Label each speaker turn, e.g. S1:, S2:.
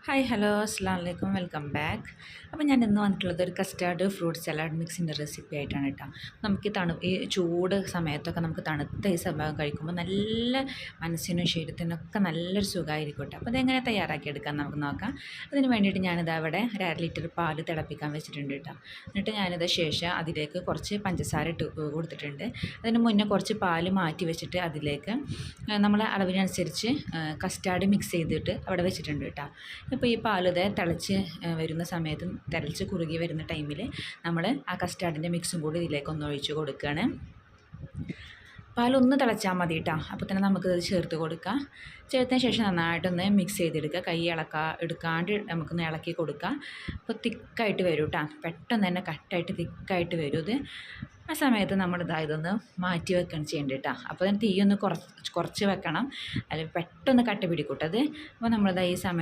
S1: Hi hello അസ്സാം വലൈക്കും welcome back. അപ്പോൾ ഞാൻ ഇന്ന് വന്നിട്ടുള്ളത് ഒരു കസ്റ്റാർഡ് ഫ്രൂട്ട് സലാഡ് മിക്സിൻ്റെ റെസിപ്പി ആയിട്ടാണ് കേട്ടോ. നമുക്ക് ഈ ചൂട് സമയത്തൊക്കെ നമുക്ക് തണുത്ത ഈ സംഭവം കഴിക്കുമ്പോൾ നല്ല മനസ്സിനും ശരീരത്തിനൊക്കെ നല്ലൊരു സുഖമായിരിക്കും കേട്ടോ. അപ്പോൾ അതെങ്ങനെ തയ്യാറാക്കിയെടുക്കാൻ നമുക്ക് നോക്കാം. അതിന് വേണ്ടിയിട്ട് ഞാനിത് അവിടെ ഒരു 1/2 ലിറ്റർ പാല് തിളപ്പിക്കാൻ വെച്ചിട്ടുണ്ട് കേട്ടോ. എന്നിട്ട് ഞാനിത് ശേഷം അതിലേക്ക് കുറച്ച് പഞ്ചസാര ഇട്ട് കൊടുത്തിട്ടുണ്ട്. അതിന് മുന്നേ കുറച്ച് പാല് മാറ്റി വെച്ചിട്ട് അതിലേക്ക് നമ്മളെ അളവിനനുസരിച്ച് കസ്റ്റാർഡ് മിക്സ് ചെയ്തിട്ട് അവിടെ വെച്ചിട്ടുണ്ട് കേട്ടോ. ഇപ്പോൾ ഈ പാലിത് തിളച്ച് വരുന്ന സമയത്ത് തിളച്ച് കുറുകി വരുന്ന ടൈമിൽ നമ്മൾ ആ കസ്റ്റാർഡിൻ്റെ മിക്സും കൂടി ഇതിലേക്ക് ഒന്ന് ഒഴിച്ച് കൊടുക്കുകയാണ്. പാലൊന്ന് തിളച്ചാൽ മതി കേട്ടോ. അപ്പോൾ തന്നെ നമുക്കിത് ചേർത്ത് കൊടുക്കാം. ചേർത്തതിന് ശേഷം നന്നായിട്ടൊന്ന് മിക്സ് ചെയ്തെടുക്കുക. കൈ എടുക്കാണ്ട് നമുക്കൊന്ന് ഇളക്കി കൊടുക്കുക. അപ്പോൾ തിക്കായിട്ട് വരും കേട്ടോ. പെട്ടെന്ന് തന്നെ കട്ടായിട്ട് തിക്കായിട്ട് വരും ഇത്. ആ സമയത്ത് ഇതൊന്ന് മാറ്റി വെക്കണം ചെയ്യേണ്ടത് കേട്ടോ. അപ്പോൾ അതിന് തീയൊന്ന് കുറച്ച് വെക്കണം, അല്ലെങ്കിൽ പെട്ടെന്ന് കട്ട പിടിക്കൂട്ടത്. അപ്പോൾ ഈ സമയത്ത്